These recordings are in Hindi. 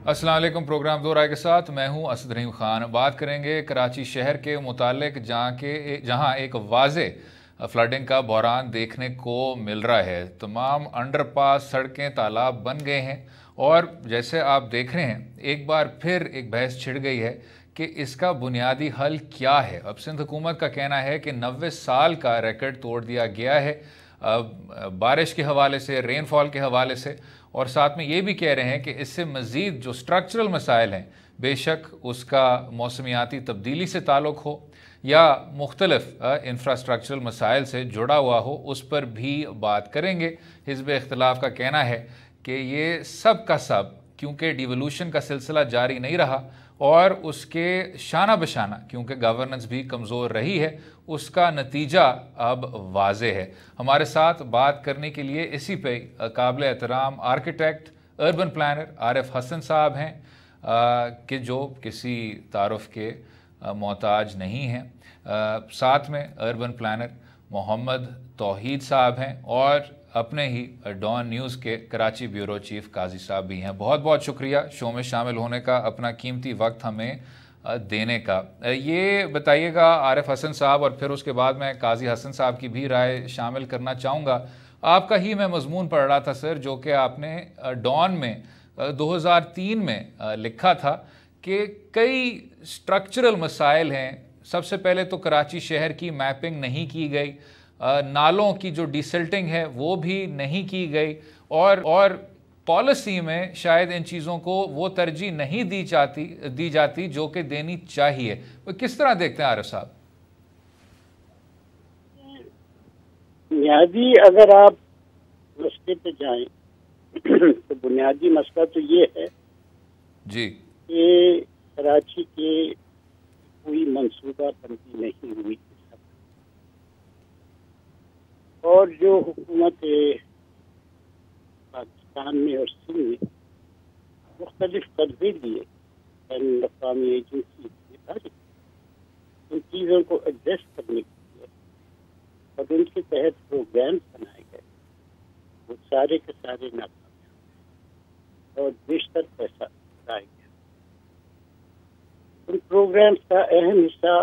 अस्सलाम वालेकुम। प्रोग्राम दो राय के साथ मैं हूं असद रहीम खान। बात करेंगे कराची शहर के मुतालिक जहां एक वाज़े फ्लडिंग का बहरान देखने को मिल रहा है। तमाम अंडरपास, सड़कें, तालाब बन गए हैं और जैसे आप देख रहे हैं एक बार फिर एक बहस छिड़ गई है कि इसका बुनियादी हल क्या है। अब सिंध हुकूमत का कहना है कि 90 साल का रिकॉर्ड तोड़ दिया गया है बारिश के हवाले से, रेनफॉल के हवाले से, और साथ में ये भी कह रहे हैं कि इससे मज़ीद जो स्ट्रक्चरल मसाइल हैं, बेशक उसका मौसमियाती तब्दीली से ताल्लुक़ हो या मुख्तलिफ इंफ्रास्ट्रक्चरल मसाइल से जुड़ा हुआ हो, उस पर भी बात करेंगे। हिज़्ब इख्तिलाफ का कहना है कि ये सब का सब क्योंकि डिवोल्यूशन का सिलसिला जारी नहीं रहा और उसके शाना बशाना क्योंकि गवर्नेंस भी कमज़ोर रही है, उसका नतीजा अब वाज़े है। हमारे साथ बात करने के लिए इसी पे काबिल एहतराम architect, urban planner Arif Hasan sahab हैं कि जो किसी तारुफ के मोहताज नहीं हैं। साथ में अर्बन प्लानर मोहम्मद तौहीद साहब हैं और अपने ही डॉन न्यूज़ के कराची ब्यूरो चीफ काजी साहब भी हैं। बहुत बहुत शुक्रिया शो में शामिल होने का, अपना कीमती वक्त हमें देने का। ये बताइएगा आरिफ हसन साहब, और फिर उसके बाद मैं काजी हसन साहब की भी राय शामिल करना चाहूँगा। आपका ही मैं मजमून पढ़ रहा था सर, जो कि आपने डॉन में 2003 में लिखा था कि कई स्ट्रक्चरल मसाइल हैं। सबसे पहले तो कराची शहर की मैपिंग नहीं की गई, नालों की जो डिसल्टिंग है वो भी नहीं की गई, और पॉलिसी में शायद इन चीज़ों को वो तरजीह नहीं दी जाती जो कि देनी चाहिए। वो किस तरह देखते हैं आरिफ साहब? बुनियादी अगर आप मसले पे जाएं तो बुनियादी मसला तो ये है जी कि कराची के कोई मंसूबा बंदी नहीं हुई और जो हुकूमत पाकिस्तान में और सिंध में मुख्तलिफ कदमे लिए बैनुल अक़वामी एजेंसी उन चीज़ों को एडजस्ट करने के लिए और उनके तहत प्रोग्राम्स बनाए गए, वो सारे के सारे नाकाम और बेशतर पैसा लगाया गया। उन प्रोग्राम्स का अहम हिस्सा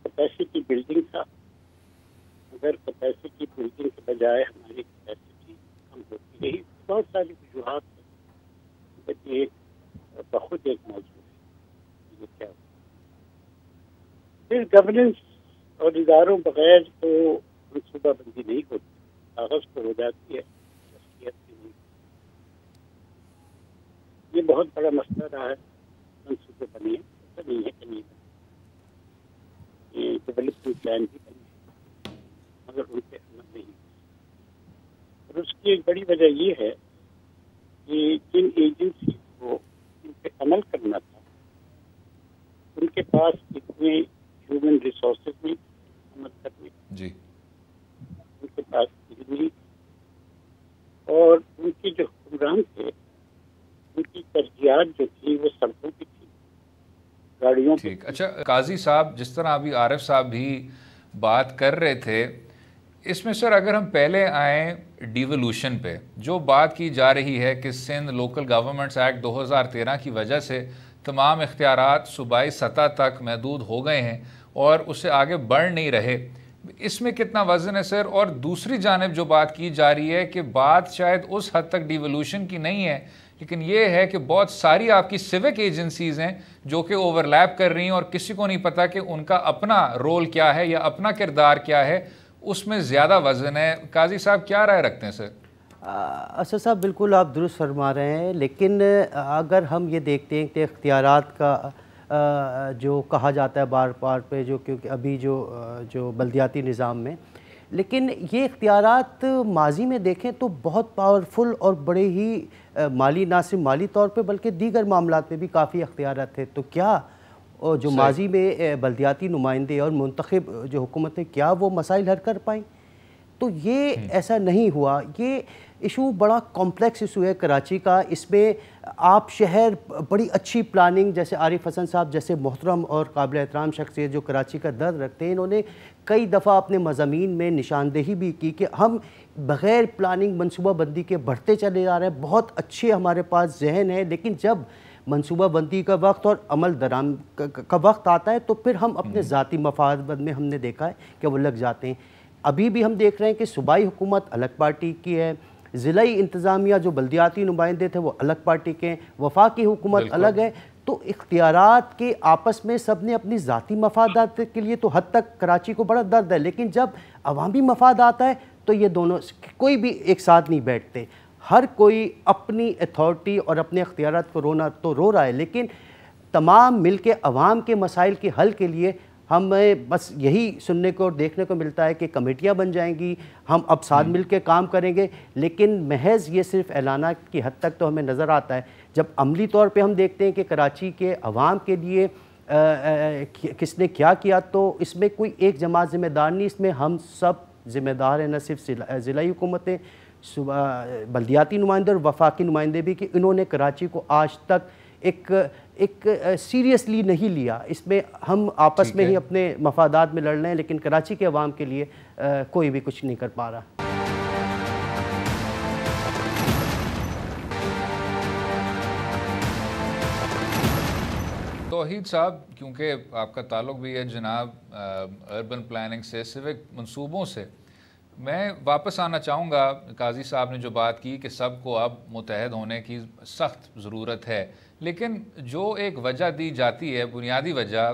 कैपेसिटी बिल्डिंग था। अगर कैपेसिटी बिल्डिंग के बजाय हमारी कैपेसिटी कम होती रही, बहुत सारी वजूहात है, ये बहुत एक मौजूद है। ये क्या फिर गवर्नेंस और इदारों बगैर तो मनसूबाबंदी नहीं होती, कागज पर हो जाती है, शख्सियत नहीं। ये बहुत बड़ा मसला रहा है। मनसूबे बने ऐसा नहीं है कि नहीं बने, ये डेवलपमेंट प्लान भी बने मगर उनके अमल नहीं। और उसकी एक बड़ी वजह ये है कि जिन एजेंसी को इन पे अमल करना था उनके पास इतने ह्यूमन रिसोर्सेज नहीं अमल करने जी, उनके पास नहीं, और उनके जो हुक्मरान थे उनकी तरजीहात जो थी वो सड़कों की थी, गाड़ियों की। ठीक। अच्छा काजी साहब, जिस तरह अभी आरिफ साहब भी बात कर रहे थे, इसमें सर अगर हम पहले आए डिवोल्यूशन पे, जो बात की जा रही है कि सिंध लोकल गवर्नमेंट्स एक्ट 2013 की वजह से तमाम इख्तियारात सूबाई सतह तक महदूद हो गए हैं और उससे आगे बढ़ नहीं रहे, इसमें कितना वजन है सर? और दूसरी जानिब जो बात की जा रही है कि बात शायद उस हद तक डिवोल्यूशन की नहीं है, लेकिन ये है कि बहुत सारी आपकी सिविक एजेंसीज़ हैं जो कि ओवरलैप कर रही हैं और किसी को नहीं पता कि उनका अपना रोल क्या है या अपना किरदार क्या है, उसमें ज़्यादा वजन है। काजी साहब क्या राय रखते हैं सर? असद साहब बिल्कुल आप दुरुस्त फरमा रहे हैं, लेकिन अगर हम ये देखते हैं कि इख्तियारात का जो कहा जाता है बार बार पे, जो क्योंकि अभी जो बल्दियाती निज़ाम में, लेकिन ये इख्तियारात माजी में देखें तो बहुत पावरफुल और बड़े ही माली, ना सिर्फ माली तौर पे बल्कि दीगर मामलात में भी काफ़ी इख्तियारात थे। तो क्या जो माजी में बल्दियाती नुमाइंदे और मुंतखब जो हुकूमतें, क्या वो मसाइल हल कर पाई? तो ये ऐसा नहीं हुआ। ये इशू बड़ा कॉम्प्लेक्स इशू है कराची का। इसमें आप शहर बड़ी अच्छी प्लानिंग, जैसे आरिफ हसन साहब जैसे मोहतरम और काबिल एहतराम शख्सियत जो कराची का दर्द रखते हैं, इन्होंने कई दफ़ा अपने मज़ामीन में निशानदेही भी की कि हम बग़ैर प्लानिंग मनसूबाबंदी के बढ़ते चले जा रहे हैं। बहुत अच्छे हमारे पास जहन है, लेकिन जब मनसूबाबंदी का वक्त और अमल दराम का वक्त आता है तो फिर हम अपने ज़ाती मफाद में हमने देखा है कि वो लग जाते हैं। अभी भी हम देख रहे हैं कि सूबाई हुकूमत अलग पार्टी की है, ज़िलाई इंतज़ामिया जो बल्दियाती नुमाइंदे थे वो अलग पार्टी के हैं, वफाकी हुकूमत अलग है। तो इख्तियारात के आपस में सब ने अपनी ज़ाती मफादात के लिए तो हद तक कराची को बड़ा दर्द है, लेकिन जब अवामी मफाद आता है तो ये दोनों कोई भी एक साथ नहीं बैठते। हर कोई अपनी अथॉरिटी और अपने इख्तियारात को रोना तो रो रहा है, लेकिन तमाम मिल के अवाम के मसाइल के हल के लिए हमें बस यही सुनने को और देखने को मिलता है कि कमेटियां बन जाएंगी, हम अब साथ मिल के काम करेंगे, लेकिन महज ये सिर्फ ऐलाना की हद तक तो हमें नज़र आता है। जब अमली तौर पे हम देखते हैं कि कराची के अवाम के लिए किसने क्या किया, तो इसमें कोई एक जमात ज़िम्मेदार नहीं, इसमें हम सब ज़िम्मेदार हैं, न सिर्फ ज़िलाई हुकूमतें, बल्दियाती नुमाइंदे और वफाकी नुमाइंदे भी, कि इन्होंने कराची को आज तक एक सीरियसली नहीं लिया। इसमें हम आपस में ही अपने मफादात में लड़ रहे हैं, लेकिन कराची के अवाम के लिए कोई भी कुछ नहीं कर पा रहा। तौहीद साहब, क्योंकि आपका ताल्लुक भी है जनाब अर्बन प्लानिंग से, सिविक मंसूबों से, मैं वापस आना चाहूँगा। काजी साहब ने जो बात की कि सबको अब मुतहद होने की सख्त ज़रूरत है, लेकिन जो एक वजह दी जाती है, बुनियादी वजह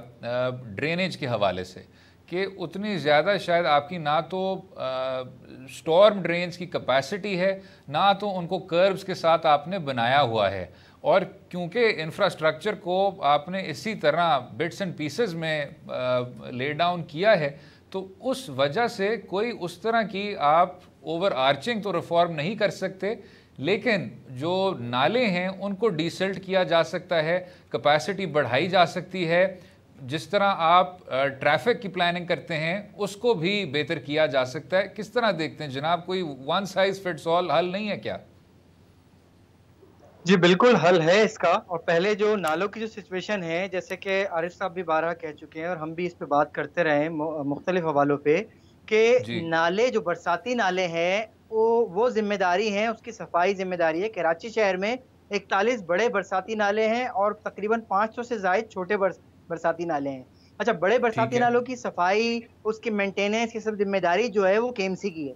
ड्रेनेज के हवाले से, कि उतनी ज़्यादा शायद आपकी ना तो स्टॉर्म ड्रेन्स की कैपेसिटी है, ना तो उनको कर्व्स के साथ आपने बनाया हुआ है, और क्योंकि इंफ्रास्ट्रक्चर को आपने इसी तरह बिट्स एंड पीसेस में ले डाउन किया है, तो उस वजह से कोई उस तरह की आप ओवर आर्चिंग तो रिफॉर्म नहीं कर सकते, लेकिन जो नाले हैं उनको डिसल्ट किया जा सकता है, कैपेसिटी बढ़ाई जा सकती है। जिस तरह आप ट्रैफिक की प्लानिंग करते हैं उसको भी बेहतर किया जा सकता है। किस तरह देखते हैं जनाब, कोई वन साइज फिट्स ऑल हल नहीं है क्या? जी बिल्कुल हल है इसका। और पहले जो नालों की जो सिचुएशन है, जैसे कि आरिफ साहब भी बारहा कह चुके हैं और हम भी इस पे बात करते रहे हैं मुख्तलिफ हवालों पे, कि नाले जो बरसाती नाले हैं वो जिम्मेदारी है, उसकी सफाई जिम्मेदारी है। कराची शहर में 41 बड़े बरसाती नाले हैं और तकरीबन 500 से ज़ायद छोटे बरसाती नाले हैं। अच्छा, बड़े बरसाती नालों की सफाई, उसकी मेंटेनेंस की सब जिम्मेदारी जो है वो केएमसी की है,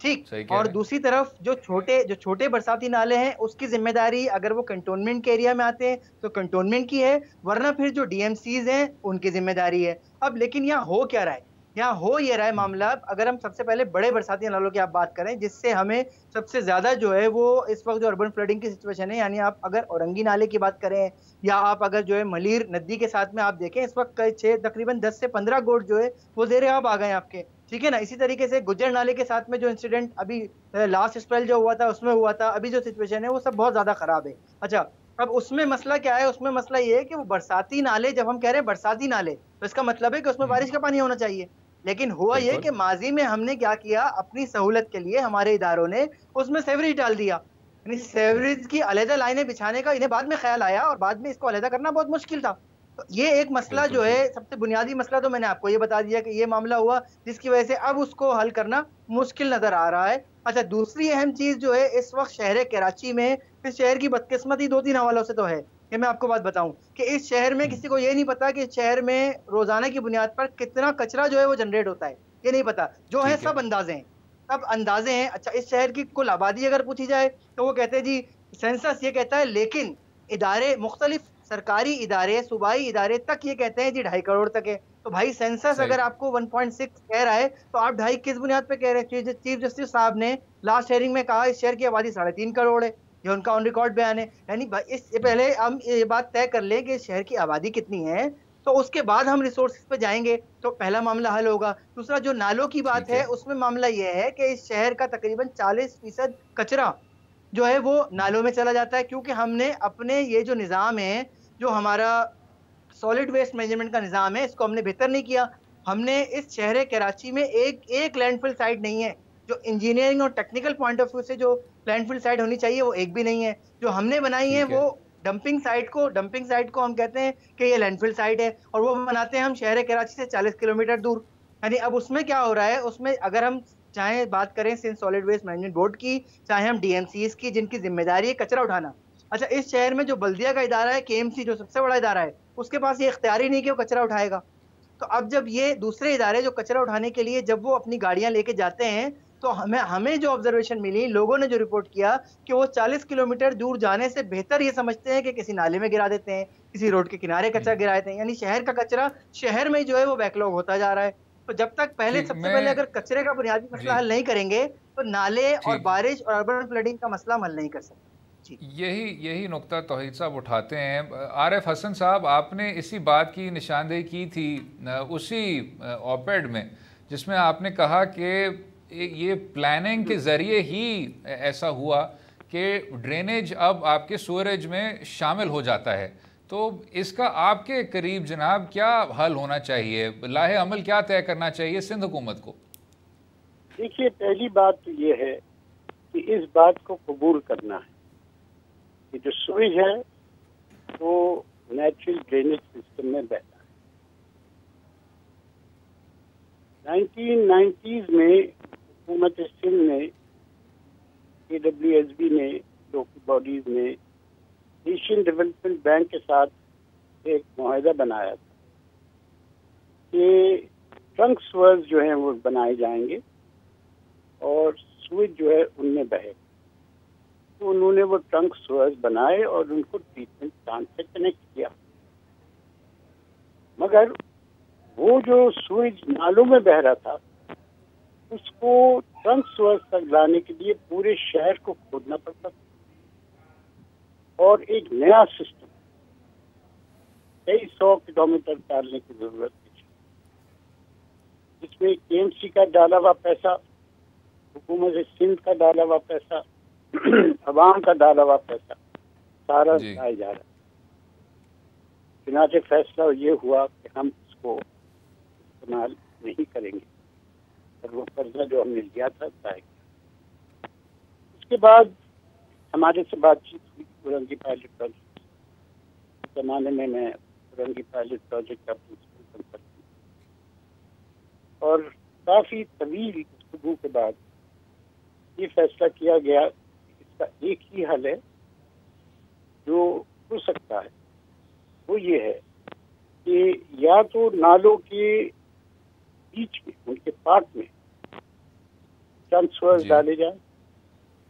ठीक। और दूसरी तरफ जो छोटे बरसाती नाले हैं उसकी जिम्मेदारी, अगर वो कंटोनमेंट के एरिया में आते हैं तो कंटोनमेंट की है, वरना फिर जो डीएमसीज हैं उनकी जिम्मेदारी है। अब लेकिन यहाँ हो क्या रहा है? यहाँ हो ये रहा है मामला, अगर हम सबसे पहले बड़े बरसाती नालों की आप बात करें, जिससे हमें सबसे ज्यादा जो है वो इस वक्त जो अर्बन फ्लडिंग की सिचुएशन है, यानी आप अगर औरंगी नाले की बात करें या आप अगर जो है मलीर नदी के साथ में आप देखें, इस वक्त तकरीबन 10 से 15 गोट जो है वो ज़ेरे आब आ गए आपके, ठीक है ना। इसी तरीके से गुज्जर नाले के साथ में जो इंसिडेंट अभी लास्ट स्पेल जो हुआ था उसमें हुआ था, अभी जो सिचुएशन है वो सब बहुत ज्यादा खराब है। अच्छा, अब उसमें मसला क्या है? उसमें मसला ये है कि वो बरसाती नाले, जब हम कह रहे हैं बरसाती नाले, तो इसका मतलब है कि उसमें बारिश का पानी होना चाहिए, लेकिन हुआ ये कि माजी में हमने क्या किया, अपनी सहूलत के लिए हमारे इदारों ने उसमें सेवरेज डाल दिया। यानी सेवरेज की अलहदा लाइनें बिछाने का इन्हें बाद में ख्याल आया और बाद में इसको अलहदा करना बहुत मुश्किल था। तो ये एक मसला जो है, सबसे बुनियादी मसला तो मैंने आपको ये बता दिया कि ये मामला हुआ, जिसकी वजह से अब उसको हल करना मुश्किल नजर आ रहा है। अच्छा, दूसरी अहम चीज जो है इस वक्त शहर कराची में, इस शहर की बदकिस्मती 2-3 हवालों से तो है। कि मैं आपको बात बताऊं कि इस शहर में किसी को ये नहीं पता कि इस शहर में रोजाना की बुनियाद पर कितना कचरा जो है वो जनरेट होता है, ये नहीं पता। जो है सब अंदाजे हैं, सब अंदाजे हैं। अच्छा, इस शहर की कुल आबादी अगर पूछी जाए तो वो कहते हैं जी सेंसस ये कहता है, लेकिन इदारे, मुख्तलिफ सरकारी इदारे, सूबाई इदारे तक ये कहते हैं जी 2.5 करोड़ तक है। तो भाई सेंसस अगर आपको 1.6 कह रहा है तो आप 2.5 किस बुनियाद पे कह रहे हैं? चीफ जस्टिस साहब ने लास्ट हेयरिंग में कहा इस शहर की आबादी 3.5 करोड़ है, ये उनका ऑन रिकॉर्ड बयान है। यानी इससे पहले हम ये बात तय कर लें कि शहर की आबादी कितनी है, तो उसके बाद हम रिसोर्सेज पे जाएंगे, तो पहला मामला हल होगा। दूसरा जो नालों की बात है, उसमें मामला ये है कि इस शहर का तकरीबन 40% कचरा जो है वो नालों में चला जाता है, क्योंकि हमने अपने ये जो निज़ाम है, जो हमारा सॉलिड वेस्ट मैनेजमेंट का निज़ाम है, इसको हमने बेहतर नहीं किया। हमने इस शहर कराची में एक लैंडफिल साइट नहीं है जो इंजीनियरिंग और टेक्निकल पॉइंट ऑफ व्यू से जो लैंडफिल साइट होनी चाहिए वो एक भी नहीं है। जो हमने बनाई है वो डंपिंग साइट को हम कहते हैं कि ये लैंडफिल साइट है, और वो बनाते हैं हम शहर कराची से 40 किलोमीटर दूर। यानी अब उसमें क्या हो रहा है, उसमें अगर हम चाहे बात करें Sindh solid waste management board की, चाहे हम डीएमसीएस की, जिनकी जिम्मेदारी है कचरा उठाना। अच्छा, इस शहर में जो बल्दिया का इदारा है, केएमसी जो सबसे बड़ा इदारा है, उसके पास ये इख्तियार ही नहीं कि वो कचरा उठाएगा। तो अब जब ये दूसरे इदारे जो कचरा उठाने के लिए जब वो अपनी गाड़ियां लेके जाते हैं, तो हमें हमें जो ऑब्जर्वेशन मिली, लोगों ने जो रिपोर्ट किया कि वो 40 किलोमीटर दूर जाने से बेहतर ये समझते हैं कि किसी नाले में गिरा देते हैं, किसी रोड के किनारे कचरा गिरा देते हैं। यानी शहर का कचरा शहर में जो है वो बैकलॉग होता जा रहा है। तो जब तक पहले ठीक, सबसे पहले मैं अगर कचरे का बुनियादी मसला जी हल नहीं करेंगे, तो नाले और ठीक, बारिश और अर्बन फ्लडिंग का मसला हम हल नहीं कर सकते। जी यही यही नुक्ता तौहीद साहब उठाते हैं। आरिफ हसन साहब, आपने इसी बात की निशानदेही की थी उसी ऑपेड में, जिसमें आपने कहा कि ये प्लानिंग के ज़रिए ही ऐसा हुआ कि ड्रेनेज अब आपके सूरज में शामिल हो जाता है। तो इसका आपके करीब जनाब क्या हल होना चाहिए, लाहे अमल क्या तय करना चाहिए सिंध हुकूमत को? देखिए, पहली बात तो ये है कि इस बात को कबूल करना है कि जो सुएज है वो नेचुरल ड्रेनेज सिस्टम में बहता है। 1990s में हुकूमत सिंध ने, AWSB ने, लोकल बॉडीज ने एशियन डेवलपमेंट बैंक के साथ एक मुआहदा बनाया था कि ट्रंक स्वर्स जो हैं वो बनाए जाएंगे और सुएज जो है उनमें बहे। तो उन्होंने वो ट्रंक स्वर्स बनाए और उनको ट्रीटमेंट प्लांट से कनेक्ट किया। मगर वो जो सुएज नालों में बह रहा था, उसको ट्रंक स्वर्स तक लाने के लिए पूरे शहर को खोदना पड़ता था और एक नया सिस्टम कई 100 किलोमीटर डालने की जरूरत थी, जिसमें केएमसी का डाला हुआ पैसा, हुकूमत सिंध का डाला हुआ पैसा, अवाम का डाला हुआ पैसा सारा जाया जा रहा है। चुनाचे फैसला ये हुआ कि हम इसको इस्तेमाल नहीं करेंगे और वो कर्जा जो हमने लिया था जाएगा। उसके बाद हमारे से बातचीत हुई उरंगी पायलट प्रोजेक्ट। इस जमाने में मैं उरंगी पायलट प्रोजेक्ट का प्रिंसिपल कंसल्टेंट, और काफ़ी तवील गुफ्तगू के बाद ये फैसला किया गया इसका एक ही हल है जो हो सकता है। वो ये है कि या तो नालों के बीच में, उनके पार्ट में ट्रांसफर्स डाले जाए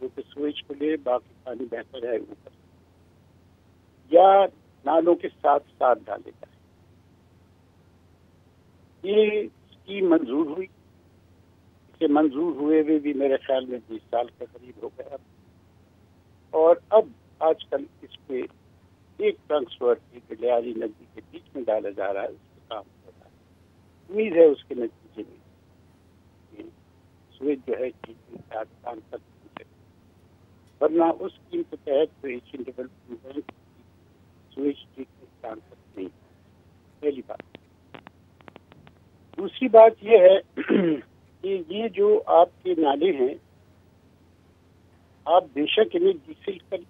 जो कि स्विच को ले, बाकी पानी बहता जाए ऊपर, या नालों के साथ साथ डाले जाए। ये स्कीम मंजूर हुई। इसे मंजूर हुए भी मेरे ख्याल में 20 साल के करीब हो गया, और अब आजकल इस पे एक ट्रांसफर एक लियारी नदी के बीच में डाला जा रहा है, उस पर काम कर रहा है। उम्मीद है उसके नतीजे में स्विच जो है काम कर सकते, वरना उस स्कीम के तहत तो Asian development bank switch treatment काम नहीं। पहली बात। दूसरी बात यह है कि ये जो आपके नाले हैं, आप बेशक इन्हें डिसिल कर,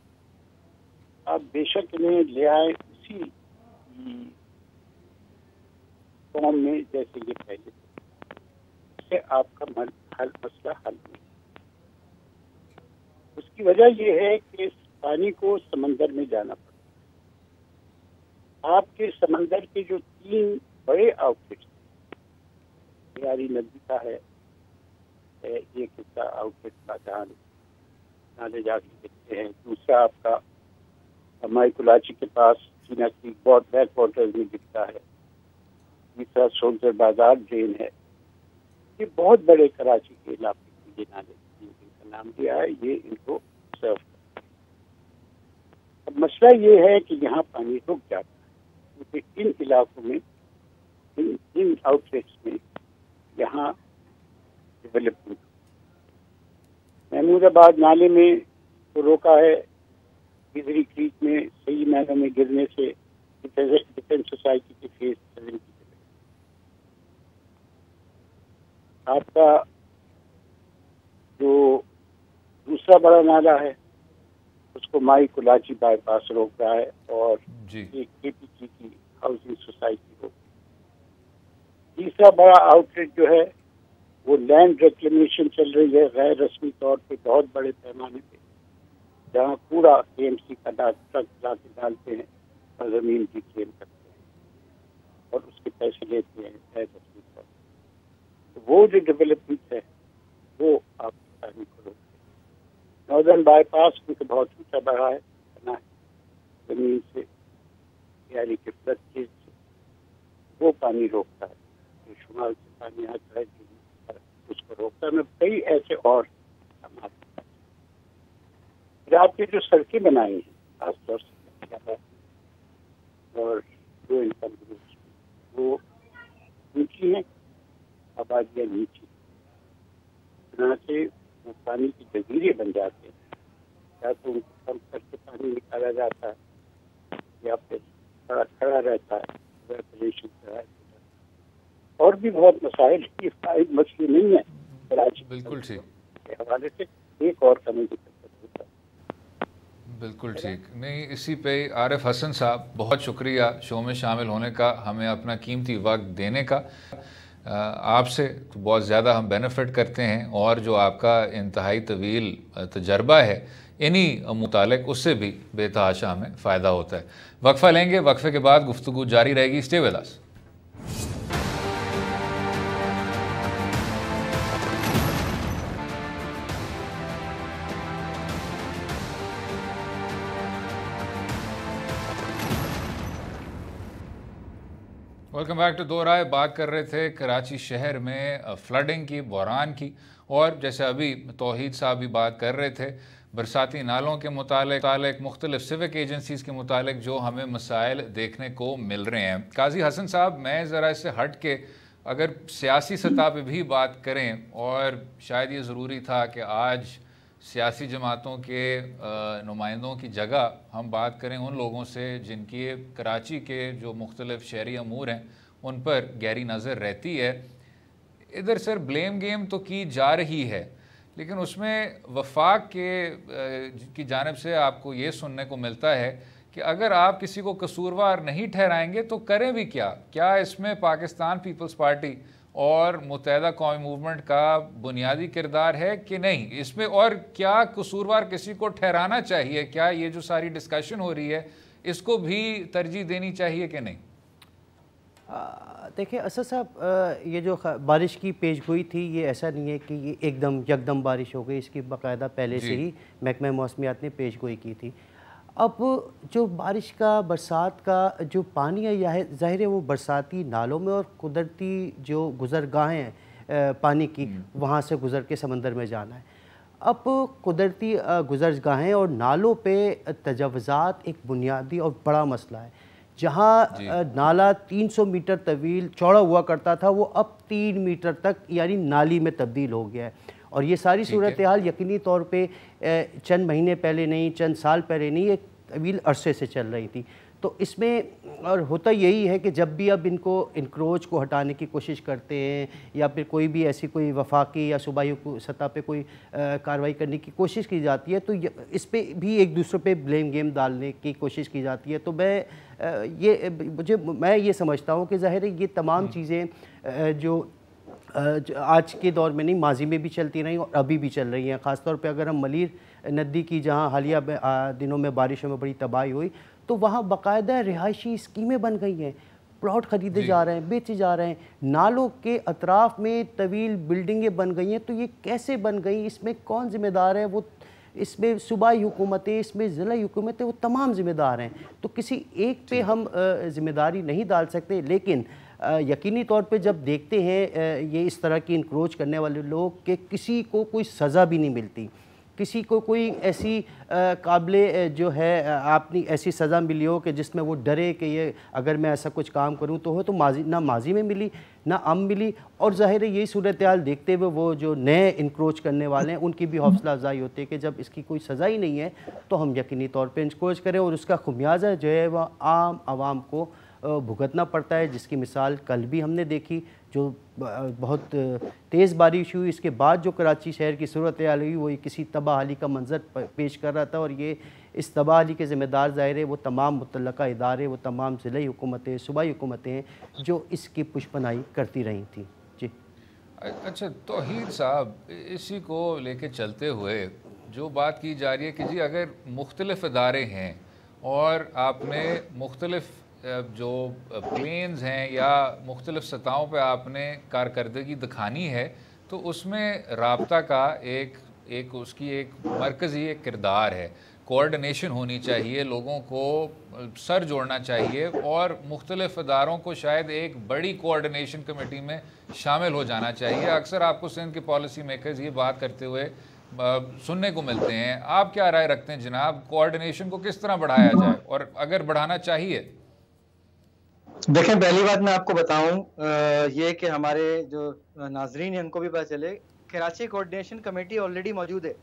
आप बेशक इन्हें ले आए उसी फॉर्म में जैसे ये पहले, इससे आपका मसला हल नहीं। उसकी वजह यह है कि इस पानी को समंदर में जाना पड़ता है। आपके समंदर के जो 3 बड़े आउटलेट्स, लियारी नदी का है एक हिस्सा आउटलेट का जहाँ नाले जाके दिखते हैं, दूसरा आपका माइकुलाची के पास चीना क्रीक बहुत बैक वाटर्स में दिखता है, तीसरा सोल्जर बाजार ड्रेन है। ये बहुत बड़े कराची के इलाके के ये नाले जिनका नाम दिया है, ये इनको सर्व करते हैं। अब मसला ये है कि यहाँ पानी रुक जाता है क्योंकि इन इलाकों में, इन आउटलेट्स में यहाँ डेवलपमेंट। महमूदाबाद नाले में तो रोका है, बिजरी क्रीक में सही मायनों में गिरने से डिफेंस सोसाइटी की फेज 7 की जगह। आपका जो दूसरा बड़ा नाला है उसको माई कुलाची बाईपास रोक रहा है और एक केपीसी की हाउसिंग सोसाइटी रोक। तीसरा बड़ा आउटलेट जो है वो लैंड रिक्लेमेशन चल रही है गैर रस्मी तौर पे बहुत बड़े पैमाने पे, जहाँ पूरा एएमसी का ट्रक ला के डालते हैं और जमीन की क्लेम करते हैं और उसके पैसे लेते हैं गैर रस्मी तौर पे। तो वो जो डेवलपमेंट है वो आप पानी को रोकते। नॉर्दर्न बाईपास क्योंकि बहुत ऊंचा बढ़ा है, बना है जमीन से, यानी कि फ्लड केज से, वो पानी रोकता है। जो शुमाल से पानी आता है उसको रोकता है। कई ऐसे और आपकी जो सड़कें बनाई हैं खासतौर से और जो इनकम ग्रुप्स वो ऊंची हैं, आबादियाँ नीची, यहाँ से वो पानी की जजीरे बन जाते हैं। या तो उनको कम करके पानी निकाला जाता है या फिर खड़ा खड़ा रहता है, वेपरेशन और भी बहुत मसाइल की एक मछली नहीं है कराची बिल्कुल ठीक के हवाले से। एक और कमी की होता है। बिल्कुल ठीक। नहीं, इसी पे आरिफ हसन साहब बहुत शुक्रिया शो में शामिल होने का, हमें अपना कीमती वक्त देने का। आपसे तो बहुत ज़्यादा हम बेनिफिट करते हैं और जो आपका इंतहाई तवील तजर्बा है इन्हीं मुतालिक उससे भी बेतहाशा हमें फ़ायदा होता है। वक्फ़ा लेंगे, वक्फ़े के बाद गुफ्तगू जारी रहेगी। Stay with us. Welcome back to Do Rai. बात कर रहे थे कराची शहर में फ्लडिंग की, बहरान की, और जैसे अभी तौहीद साहब भी बात कर रहे थे बरसाती नालों के मुतालिक मुख्तलिफ सिविक एजेंसीज़ के मुतालिक जो हमें मसाइल देखने को मिल रहे हैं। काजी हसन साहब, मैं ज़रा इससे हट के अगर सियासी सतह पे भी बात करें, और शायद ये ज़रूरी था कि आज सियासी जमातों के नुमाइंदों की जगह हम बात करें उन लोगों से जिनकी कराची के जो मुख्तलिफ शहरी अमूर हैं उन पर गहरी नज़र रहती है। इधर सर ब्लेम गेम तो की जा रही है, लेकिन उसमें वफाक की जानिब से आपको ये सुनने को मिलता है कि अगर आप किसी को कसूरवार नहीं ठहराएंगे तो करें भी क्या? क्या इसमें पाकिस्तान पीपल्स पार्टी और मुत्तहदा कौमी मूवमेंट का बुनियादी किरदार है कि नहीं इसमें? और क्या कसूरवार किसी को ठहराना चाहिए? क्या ये जो सारी डिस्कशन हो रही है इसको भी तरजीह देनी चाहिए कि नहीं? देखिए असद साहब, ये जो बारिश की पेशगोई थी, ये ऐसा नहीं है कि ये एकदम यकदम बारिश हो गई। इसकी बाकायदा पहले से ही महकमा मौसमियात ने पेशगोई की थी। अब जो बारिश का, बरसात का जो पानी है, ज़ाहिर है वो बरसाती नालों में और कुदरती जो गुज़रगाहें हैं पानी की, वहाँ से गुज़र के समंदर में जाना है। अब कुदरती गुज़रगाहें और नालों पे तजावुज़ात एक बुनियादी और बड़ा मसला है। जहाँ नाला 300 मीटर तवील चौड़ा हुआ करता था, वो अब 3 मीटर तक यानी नाली में तब्दील हो गया है। और ये सारी सूरत हाल यकीनी तौर पे चंद महीने पहले नहीं, चंद साल पहले नहीं, एक तवील अरसे से चल रही थी। तो इसमें और होता यही है कि जब भी अब इनको इंक्रोच को हटाने की कोशिश करते हैं या फिर कोई भी ऐसी कोई वफाकी या सूबाई सतह पे कोई कार्रवाई करने की कोशिश की जाती है, तो इस पे भी एक दूसरे पे ब्लेम गेम डालने की कोशिश की जाती है। तो मैं ये समझता हूँ कि ज़ाहिर है ये तमाम चीज़ें जो आज के दौर में नहीं, माजी में भी चलती रही और अभी भी चल रही हैं। ख़ासतौर पे अगर हम मलीर नदी की, जहाँ हालिया दिनों में बारिशों में बड़ी तबाही हुई, तो वहाँ बाकायदा रिहायशी स्कीमें बन गई हैं, प्लॉट ख़रीदे जा रहे हैं, बेचे जा रहे हैं, नालों के अतराफ़ में तवील बिल्डिंगें बन गई हैं। तो ये कैसे बन गई, इसमें कौन ज़िम्मेदार है? वो इसमें सूबाई हुकूमतें, इसमें ज़िला हुकूमतें, वो तमाम ज़िम्मेदार हैं। तो किसी एक पे हम ज़िम्मेदारी नहीं डाल सकते, लेकिन यकीनी तौर पे जब देखते हैं ये इस तरह की इंक्रोच करने वाले लोग कि किसी को कोई सज़ा भी नहीं मिलती, किसी को कोई ऐसी काबिले जो है आपने ऐसी सज़ा मिली हो कि जिसमें वो डरे कि ये अगर मैं ऐसा कुछ काम करूं तो हो, तो माजी में मिली ना अब मिली। और ज़ाहिर है यही सूरत हाल देखते हुए वो जो नए इंक्रोच करने वाले हैं उनकी भी हौसला अफजाई होती है कि जब इसकी कोई सज़ा ही नहीं है तो हम यकीनी तौर पर इंक्रोच करें और उसका खुमियाजा जो है वह आम आवाम को भुगतना पड़ता है, जिसकी मिसाल कल भी हमने देखी जो बहुत तेज़ बारिश हुई, इसके बाद जो कराची शहर की सूरत हाल हुई वो किसी तबाहाली का मंजर पेश कर रहा था। और ये इस तबाहाली के ज़िम्मेदार ज़ाहिर है वो तमाम मुतल्लका इदारे, वो तमाम ज़िले हुकूमतें, सूबाई हुकूमतें हैं जो इसकी पुष्पनाई करती रही थी। जी अच्छा तौहीद साहब, इसी को लेके चलते हुए जो बात की जा रही है कि जी अगर मुख्तलिफ इदारे हैं और आपने मुख्तलिफ जो प्लेन्स हैं या मुख्तलिफ सतहों पे आपने कारकर्दगी दिखानी है तो उसमें राब्ता का एक उसकी एक मरकज़ी एक किरदार है। कोऑर्डिनेशन होनी चाहिए, लोगों को सर जोड़ना चाहिए और मुख्तलिफ इदारों को शायद एक बड़ी कोऑर्डिनेशन कमेटी में शामिल हो जाना चाहिए। अक्सर आपको सिंध के पॉलिसी मेकर्स ये बात करते हुए सुनने को मिलते हैं। आप क्या राय रखते हैं जनाब, कोऑर्डिनेशन को किस तरह बढ़ाया जाए और अगर बढ़ाना चाहिए? देखें, पहली बात मैं आपको बताऊं ये कि हमारे जो नाजरीन हैं उनको भी पता चले, कराची कोऑर्डिनेशन कमेटी ऑलरेडी मौजूद है।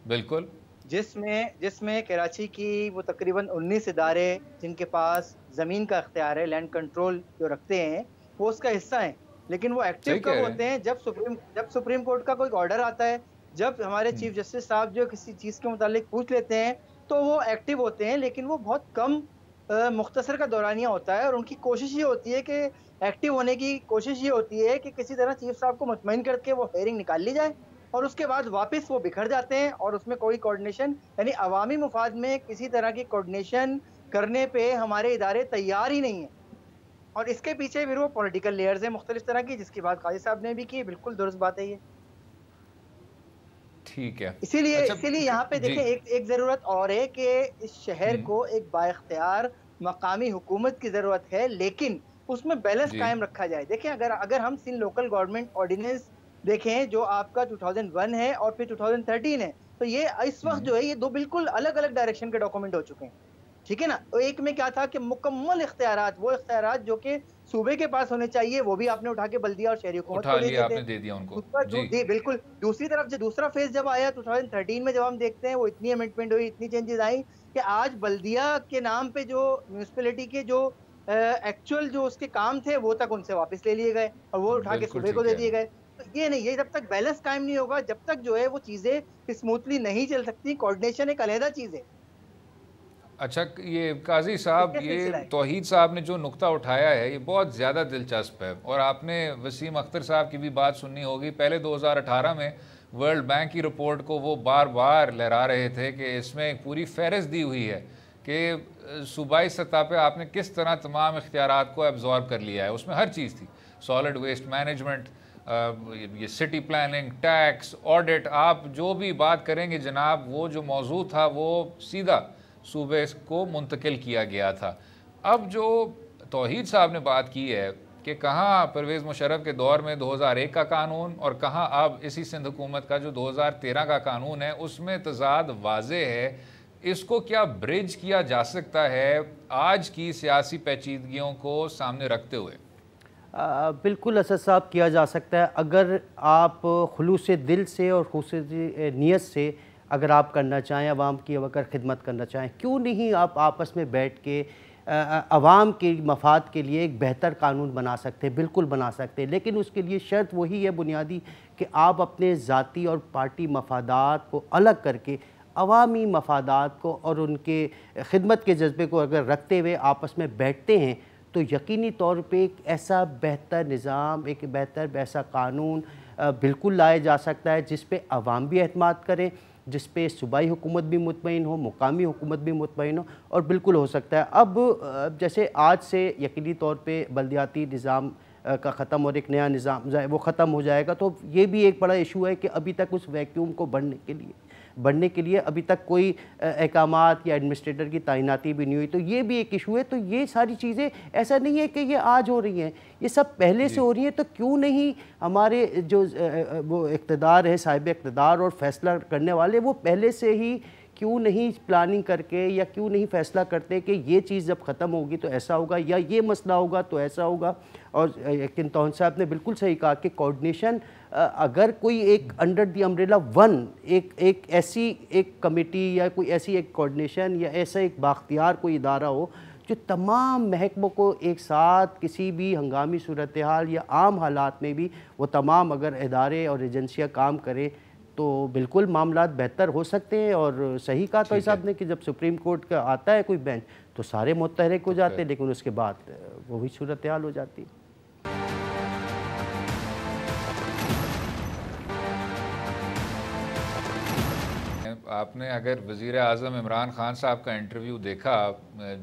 बिल्कुल, जिसमें कराची की वो तकरीबन 19 इदारे जिनके पास ज़मीन का इख्तियार है, लैंड कंट्रोल जो रखते हैं, वो उसका हिस्सा हैं। लेकिन वो एक्टिव कब होते हैं? जब सुप्रीम कोर्ट का कोई ऑर्डर आता है, जब हमारे चीफ जस्टिस साहब जो किसी चीज़ के मुतालिक पूछ लेते हैं तो वो एक्टिव होते हैं। लेकिन वो बहुत कम मुख्तसर का दौरानिया होता है और उनकी कोशिश ये होती है कि एक्टिव होने की कोशिश ये होती है कि किसी तरह चीफ साहब को मुतमईन करके वो हेयरिंग निकाल ली जाए और उसके बाद वापस वो बिखर जाते हैं और उसमें कोई कोऑर्डिनेशन, यानी अवामी मुफाद में किसी तरह की कोऑर्डिनेशन करने पे हमारे इदारे तैयार ही नहीं है। और इसके पीछे फिर वो पॉलिटिकल लेयर्स हैं मुख्तलिफ तरह की, जिसकी बात काजी साहब ने भी की। बिल्कुल दुरुस्त बात है ये, ठीक है। इसीलिए यहाँ पे देखें एक ज़रूरत और है कि इस शहर को एक बाइख्तियार मकामी हुकूमत की ज़रूरत है, लेकिन उसमें बैलेंस कायम रखा जाए। देखें, अगर हम सिंध लोकल गवर्नमेंट ऑर्डिनेंस देखें जो आपका 2001 है और फिर 2013 है, तो ये इस वक्त जो है ये दो बिल्कुल अलग अलग डायरेक्शन के डॉक्यूमेंट हो चुके हैं, ठीक है ना। तो एक में क्या था कि मुकम्मल इख्तियारात, वो इख्तियारात जो कि सूबे के पास होने चाहिए वो भी आपने उठा के बल्दिया और शहरी हुकूमत को दे दिया उनको। जी बिल्कुल। दूसरी तरफ जो दूसरा फेज जब आया 2013 में, जब हम देखते हैं वो इतनी अमेंडमेंट हुई, इतनी चेंजेस आई कि आज बल्दिया के नाम पे जो म्यूनिसिपैलिटी के जो एक्चुअल जो उसके काम थे वो तक उनसे वापस ले लिए गए और वो उठा के सूबे को दे दिए गए। तो ये नहीं, ये जब तक बैलेंस कायम नहीं होगा, जब तक जो है वो चीजें स्मूथली नहीं चल सकती। कोऑर्डिनेशन एक अलहदा चीज है। अच्छा, ये काजी साहब, ये तौहीद साहब ने जो नुक्ता उठाया है ये बहुत ज़्यादा दिलचस्प है और आपने वसीम अख्तर साहब की भी बात सुननी होगी। पहले 2018 में वर्ल्ड बैंक की रिपोर्ट को वो बार बार लहरा रहे थे कि इसमें एक पूरी फहरिस्त दी हुई है कि सूबाई सतह पे आपने किस तरह तमाम इख्तियारात को एब्जॉर्ब कर लिया है। उसमें हर चीज़ थी, सॉलिड वेस्ट मैनेजमेंट, ये सिटी प्लानिंग, टैक्स, ऑडिट, आप जो भी बात करेंगे जनाब, वो जो मौजू था वो सीधा सूबे को मुंतकिल किया गया था। अब जो तौहीद साहब ने बात की है कि कहाँ परवेज़ मुशर्रफ के दौर में 2001 का कानून और कहाँ अब इसी सिंध हुकूमत का जो 2013 का कानून है उसमें तज़ाद वाज़े है, इसको क्या ब्रिज किया जा सकता है आज की सियासी पेचीदगियों को सामने रखते हुए? बिल्कुल असद साहब, किया जा सकता है अगर आप खुलूस दिल से और खुलूस नीयत से अगर आप करना चाहें, आवाम की अगर खिदमत करना चाहें। क्यों नहीं आप आपस में बैठ के आवाम के मफाद के लिए एक बेहतर कानून बना सकते हैं, बिल्कुल बना सकते हैं। लेकिन उसके लिए शर्त वही है बुनियादी कि आप अपने ज़ाती और पार्टी मफादात को अलग करके अवामी मफादात को और उनके खिदमत के जज्बे को अगर रखते हुए आपस में बैठते हैं तो यकीनी तौर पे एक ऐसा बेहतर निज़ाम, एक बेहतर ऐसा कानून बिल्कुल लाया जा सकता है जिस पे अवाम भी एतमाद करें, जिस पे सूबाई हुकूमत भी मुतमईन हो, मुकामी हुकूमत भी मुतमईन हो। और बिल्कुल हो सकता है अब जैसे आज से यकीनी तौर पे बल्दियाती निज़ाम का ख़त्म और एक नया निज़ाम वो ख़त्म हो जाएगा, तो ये भी एक बड़ा इशू है कि अभी तक उस वैक्यूम को बढ़ने के लिए अभी तक कोई अहकामात या एडमिनिस्ट्रेटर की तैनाती भी नहीं हुई, तो ये भी एक इशू है। तो ये सारी चीज़ें ऐसा नहीं है कि ये आज हो रही हैं, ये सब पहले से हो रही हैं। तो क्यों नहीं हमारे जो वो इक़्तिदार है, साहिब इक़्तिदार और फैसला करने वाले, वो पहले से ही क्यों नहीं प्लानिंग करके या क्यों नहीं फ़ैसला करते कि ये चीज़ जब ख़त्म होगी तो ऐसा होगा या ये मसला होगा तो ऐसा होगा। और लेकिन तौहीद साहब ने बिल्कुल सही कहा कि कोऑर्डिनेशन अगर कोई एक अंडर दी अम्ब्रेला वन एक ऐसी एक कमेटी या कोई ऐसी एक कोऑर्डिनेशन या ऐसा एक बाख्तियार कोई इदारा हो जो तमाम महकमों को एक साथ किसी भी हंगामी सूरत हाल या आम हालात में भी वो तमाम अगर इदारे और एजेंसियाँ काम करें तो बिल्कुल मामलात बेहतर हो सकते हैं। और सही कहा तो साहब ने कि जब सुप्रीम कोर्ट का आता है कोई बेंच तो सारे मुतहरिक हो जाते हैं, लेकिन उसके बाद वही सूरत हाल हो जाती है। आपने अगर वज़ीर आज़म इमरान खान साहब का इंटरव्यू देखा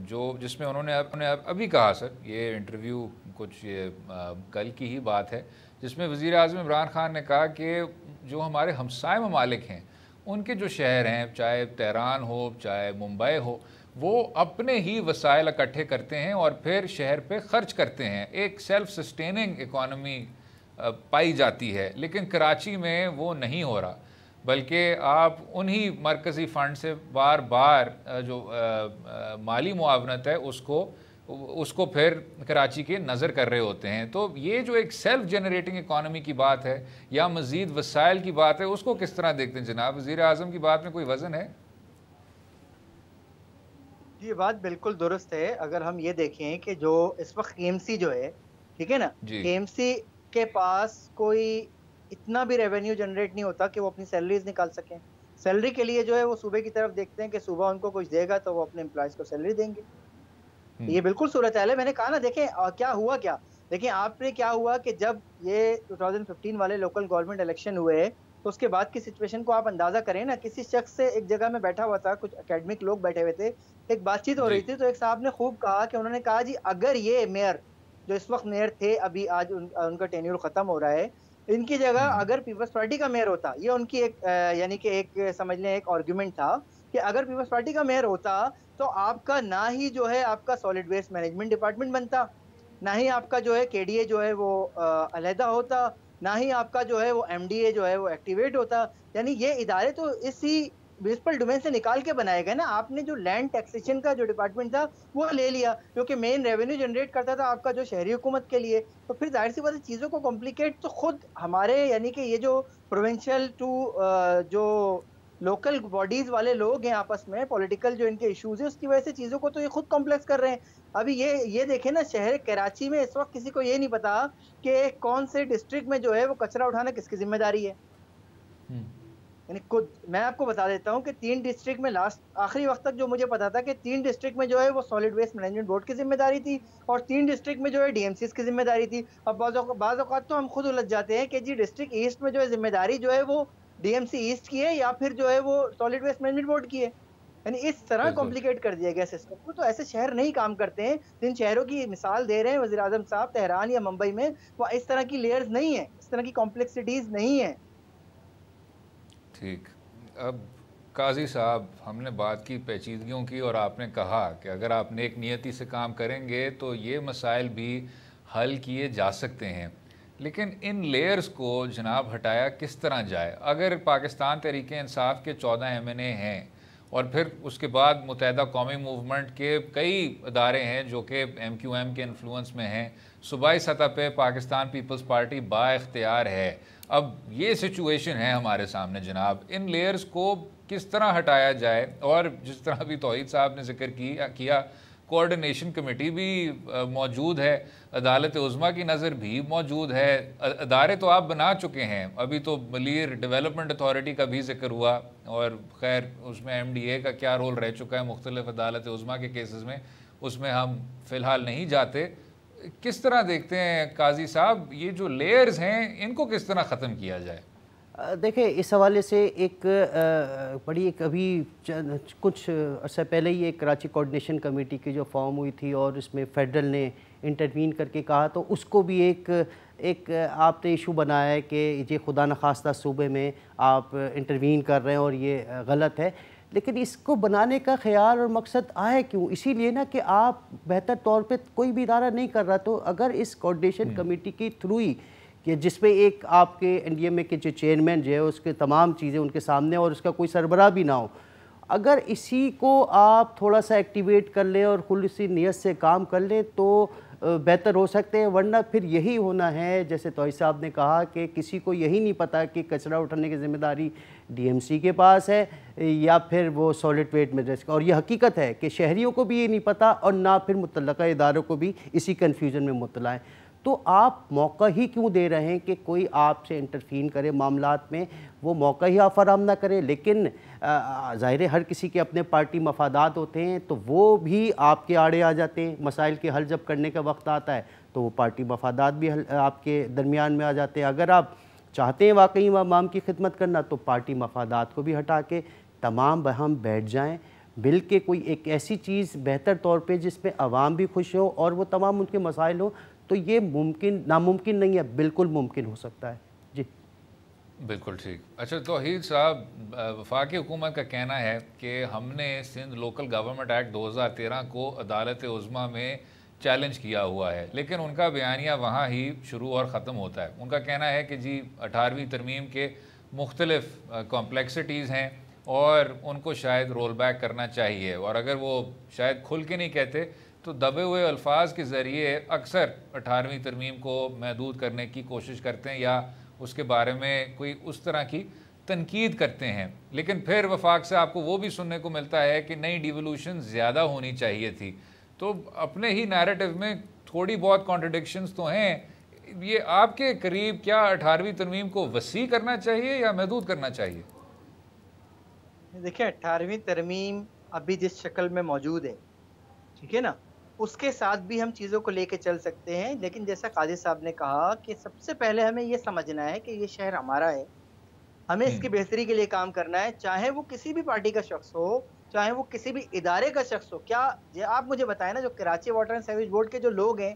जो जिसमें उन्होंने अभी कहा, सर ये इंटरव्यू कुछ ये कल की ही बात है, जिसमें वज़ीर आज़म इमरान खान ने कहा कि जो हमारे हमसाय ममालिक हैं उनके जो शहर हैं, चाहे तेहरान हो चाहे मुंबई हो, वो अपने ही वसाइल इकट्ठे करते हैं और फिर शहर पे ख़र्च करते हैं। एक सेल्फ सस्टेनिंग इकॉनमी पाई जाती है, लेकिन कराची में वो नहीं हो रहा, बल्कि आप उन्हीं मरकज़ी फ़ंड से बार बार जो माली मुआवनत है उसको फिर कराची के नज़र कर रहे होते हैं। तो ये जो एक सेल्फ जनरेटिंग इकॉनमी की बात है या मज़ीद वसाइल की बात है, उसको किस तरह देखते हैं जनाब? वज़ीर आज़म की बात में कोई वज़न है? ये बात बिल्कुल दुरुस्त है। अगर हम ये देखें कि जो इस वक्त KMC जो है, ठीक है ना, KMC के पास कोई इतना भी रेवेन्यू जनरेट नहीं होता कि वो अपनी सैलरीज निकाल सकें। सैलरी के लिए जो है वो सूबे की तरफ देखते हैं कि सूबा उनको कुछ देगा तो वो अपने एम्प्लॉयज़ को सैलरी देंगे। ये बिल्कुल सूरत हाल है। मैंने कहा ना, देखें क्या हुआ क्या, देखिए आपने क्या हुआ कि जब ये 2015 वाले लोकल गवर्नमेंट इलेक्शन हुए तो उसके बाद की सिचुएशन को आप अंदाजा करें ना। किसी शख्स से एक जगह में बैठा हुआ था, कुछ एकेडमिक लोग बैठे हुए थे, एक बातचीत हो रही थी, तो एक साहब ने खूब कहा कि उन्होंने कहा जी अगर ये मेयर जो इस वक्त मेयर थे, अभी आज उनका टेन्योर खत्म हो रहा है, इनकी जगह अगर पीपल्स पार्टी का मेयर होता, ये उनकी एक यानी कि एक समझ लें एक आर्गुमेंट था कि अगर पीपल्स पार्टी का मेयर होता तो आपका ना ही जो है आपका सॉलिड वेस्ट मैनेजमेंट डिपार्टमेंट बनता, ना ही आपका जो है KDA जो है वो अलहदा होता, ना ही आपका जो है वो MDA जो है वो एक्टिवेट होता। यानी ये इदारे तो इसी म्युनिसिपल डोमेन से निकाल के बनाए गए ना। आपने जो लैंड टैक्सेशन का जो डिपार्टमेंट था वो ले लिया, क्योंकि मेन रेवेन्यू जनरेट करता था आपका जो शहरी हुकूमत के लिए। तो फिर जाहिर सी बात है चीज़ों को कॉम्प्लिकेट तो खुद हमारे यानी कि ये जो प्रोविंशियल टू जो लोकल बॉडीज वाले लोग हैं आपस में, पॉलिटिकल जो इनके इश्यूज है उसकी वजह से चीज़ों को तो ये खुद कॉम्प्लेक्स कर रहे हैं। अभी ये देखें ना, शहर कराची में इस वक्त किसी को ये नहीं पता कि कौन से डिस्ट्रिक्ट में जो है वो कचरा उठाना किसकी जिम्मेदारी है। यानी खुद मैं आपको बता देता हूँ कि 3 डिस्ट्रिक्ट में आखिरी वक्त तक जो मुझे पता था कि 3 डिस्ट्रिक्ट में जो है वो सॉलिड वेस्ट मैनेजमेंट बोर्ड की जिम्मेदारी थी और 3 डिस्ट्रिक्ट में जो है DMCs की जिम्मेदारी थी। अब बाज़ औक़ात तो हम खुद उलझ जाते हैं कि जी डिस्ट्रिक्ट ईस्ट में जो है जिम्मेदारी जो है वो DMC ईस्ट की है या फिर जो है वो सॉलिड वेस्ट मैनेजमेंट बोर्ड की है। यानी इस तरह कॉम्प्लिकेट कर दिया गया सिस्टम को। तो ऐसे शहर नहीं काम करते हैं। जिन शहरों की मिसाल दे रहे हैं वज़ीर आज़म साहब, तेहरान या मुंबई में, वो इस तरह की लेयर्स नहीं है, इस तरह की कॉम्प्लेक्सिटीज़ नहीं है। ठीक, अब काजी साहब, हमने बात की पेचीदगियों की और आपने कहा कि अगर आप नेक नियति से काम करेंगे तो ये मसाइल भी हल किए जा सकते हैं, लेकिन इन लेयर्स को जनाब हटाया किस तरह जाए? अगर पाकिस्तान तहरीक इंसाफ के 14 MNA हैं और फिर उसके बाद मुत्तहिदा कौमी मूवमेंट के कई अदारे हैं जो कि MQM के इन्फ्लुएंस में हैं, सूबाई सतह पे पाकिस्तान पीपल्स पार्टी बाइख्तियार है। अब ये सिचुएशन है हमारे सामने जनाब, इन लेयर्स को किस तरह हटाया जाए? और जिस तरह भी तौहीद साहब ने जिक्र किया कोऑर्डिनेशन कमेटी भी मौजूद है, अदालत उज़्मा की नज़र भी मौजूद है, अदारे तो आप बना चुके हैं। अभी तो मलीर डेवलपमेंट अथॉरिटी का भी जिक्र हुआ और खैर उसमें MDA का क्या रोल रह चुका है मुख्तलिफ अदालत उज़्मा के केसेस में, उसमें हम फ़िलहाल नहीं जाते। किस तरह देखते हैं काजी साहब, ये जो लेयर्स हैं इनको किस तरह ख़त्म किया जाए? देखिए, इस हवाले से एक बड़ी एक अभी कुछ अर्सा पहले ही एक कराची कोऑर्डिनेशन कमेटी की जो फॉर्म हुई थी और इसमें फेडरल ने इंटरवीन करके कहा, तो उसको भी एक आपने इशू बनाया है कि ये खुदा न खास्ता सूबे में आप इंटरवीन कर रहे हैं और ये गलत है। लेकिन इसको बनाने का ख्याल और मकसद आया क्यों? इसीलिए ना कि आप बेहतर तौर पे कोई भी इदारा नहीं कर रहा, तो अगर इस कोऑर्डिनेशन कमेटी के थ्रू ही कि जिसमें एक आपके NDMA के जो चेयरमैन जो है उसके तमाम चीज़ें उनके सामने और उसका कोई सरबराह भी ना हो, अगर इसी को आप थोड़ा सा एक्टिवेट कर लें और खुलूसी नीयत से काम कर लें तो बेहतर हो सकते हैं, वरना फिर यही होना है जैसे तोई साहब ने कहा कि किसी को यही नहीं पता कि कचरा उठाने की ज़िम्मेदारी डीएमसी के पास है या फिर वो सॉलिड वेस्ट मैनेजमेंट का। और ये हकीकत है कि शहरियों को भी ये नहीं पता और ना फिर मुतल्लका इदारों को भी इसी कन्फ्यूज़न में मुब्तला है। तो आप मौका ही क्यों दे रहे हैं कि कोई आपसे इंटरफीन करे मामलात में, वो मौका ही आप फराहम ना करें। लेकिन ज़ाहिर है हर किसी के अपने पार्टी मफादात होते हैं, तो वो भी आपके आड़े आ जाते हैं। मसाइल के हल जब करने का वक्त आता है तो वो पार्टी मफादात भी आपके दरमियान में आ जाते हैं। अगर आप चाहते हैं वाकई आवाम की खिदमत करना, तो पार्टी मफादात को भी हटा के तमाम हम बैठ जाएँ, बिल के कोई एक ऐसी चीज़ बेहतर तौर पे जिसमें आवाम भी खुश हो और वो तमाम उनके मसाइल हो, तो ये मुमकिन नामुमकिन नहीं है, बिल्कुल मुमकिन हो सकता है। जी बिल्कुल ठीक। अच्छा तौहीद साहब, वफाकी हुकूमत का कहना है कि हमने सिंध लोकल गवर्नमेंट एक्ट 2013 को अदालत उज़्मा में चैलेंज किया हुआ है, लेकिन उनका बयानिया वहाँ ही शुरू और ख़त्म होता है। उनका कहना है कि जी 18वीं तरमीम के मुख्तलिफ कॉम्प्लेक्सिटीज़ हैं और उनको शायद रोल बैक करना चाहिए, और अगर वो शायद खुल के नहीं कहते तो दबे हुए अल्फाज के ज़रिए अक्सर 18वीं तरमीम को महदूद करने की कोशिश करते हैं या उसके बारे में कोई उस तरह की तनकीद करते हैं। लेकिन फिर वफाक से आपको वो भी सुनने को मिलता है कि नई डिवोल्यूशन ज़्यादा होनी चाहिए थी। तो अपने ही नैरेटिव में थोड़ी बहुत कॉन्ट्रडिक्शंस तो हैं। ये आपके करीब क्या 18वीं तरमीम को वसी करना चाहिए या महदूद करना चाहिए? देखिए 18वीं तरमीम अभी जिस शक्ल में मौजूद है, ठीक है ना, उसके साथ भी हम चीज़ों को लेके चल सकते हैं। लेकिन जैसा काजी साहब ने कहा कि सबसे पहले हमें ये समझना है कि ये शहर हमारा है, हमें इसकी बेहतरी के लिए काम करना है, चाहे वो किसी भी पार्टी का शख्स हो, चाहे वो किसी भी इदारे का शख्स हो। क्या आप मुझे बताएं ना, जो Karachi water and sewage board के जो लोग हैं,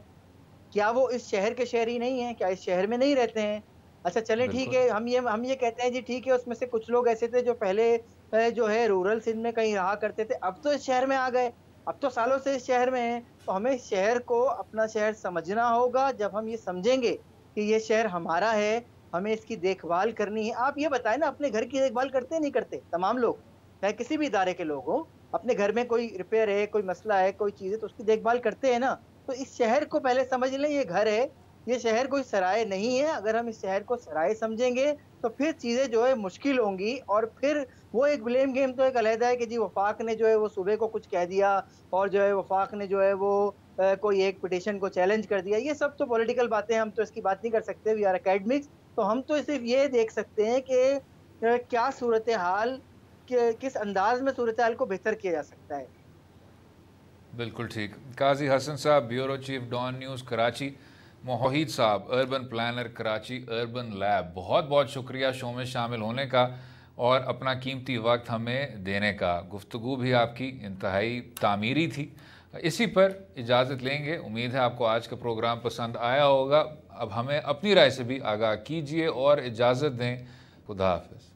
क्या वो इस शहर के शहरी नहीं हैं? क्या इस शहर में नहीं रहते हैं? अच्छा चलें ठीक है, हम ये कहते हैं जी ठीक है, उसमें से कुछ लोग ऐसे थे जो पहले जो है रूरल सिंध में कहीं रहा करते थे, अब तो इस शहर में आ गए, अब तो सालों से इस शहर में हैं। तो हमें इस शहर को अपना शहर समझना होगा। जब हम ये समझेंगे कि ये शहर हमारा है, हमें इसकी देखभाल करनी है। आप ये बताएं ना, अपने घर की देखभाल करते हैं नहीं करते? तमाम लोग, चाहे किसी भी इदारे के लोग हों, अपने घर में कोई रिपेयर है, कोई मसला है, कोई चीज़ है, तो उसकी देखभाल करते हैं ना। तो इस शहर को पहले समझ लें, ये घर है, ये शहर कोई सराय नहीं है। अगर हम इस शहर को सराय समझेंगे तो फिर चीज़ें जो है मुश्किल होंगी। और फिर वो एक ब्लेम गेम तो एक अलहदा है कि जी वफाक ने जो है वो सूबे को कुछ कह दिया और जो है वफाक ने जो है वो कोई एक पिटीशन को चैलेंज कर दिया। ये सब तो पॉलिटिकल बातें, हम तो इसकी बात नहीं कर सकते, वी आर एकेडमिक्स। तो हम तो सिर्फ ये देख सकते हैं कि क्या सूरत हाल, किस अंदाज में सूरत हाल को बेहतर किया जा सकता है। बिल्कुल ठीक। काजी हसन साहब, bureau chief Dawn news Karachi. Mohit साहब, urban planner Karachi urban lab, बहुत बहुत शुक्रिया शो में शामिल होने का और अपना कीमती वक्त हमें देने का। गुफ्तगू भी आपकी इंतहाई तामीरी थी। इसी पर इजाज़त लेंगे। उम्मीद है आपको आज का प्रोग्राम पसंद आया होगा। अब हमें अपनी राय से भी आगाह कीजिए और इजाज़त दें। खुदा हाफ़िज़।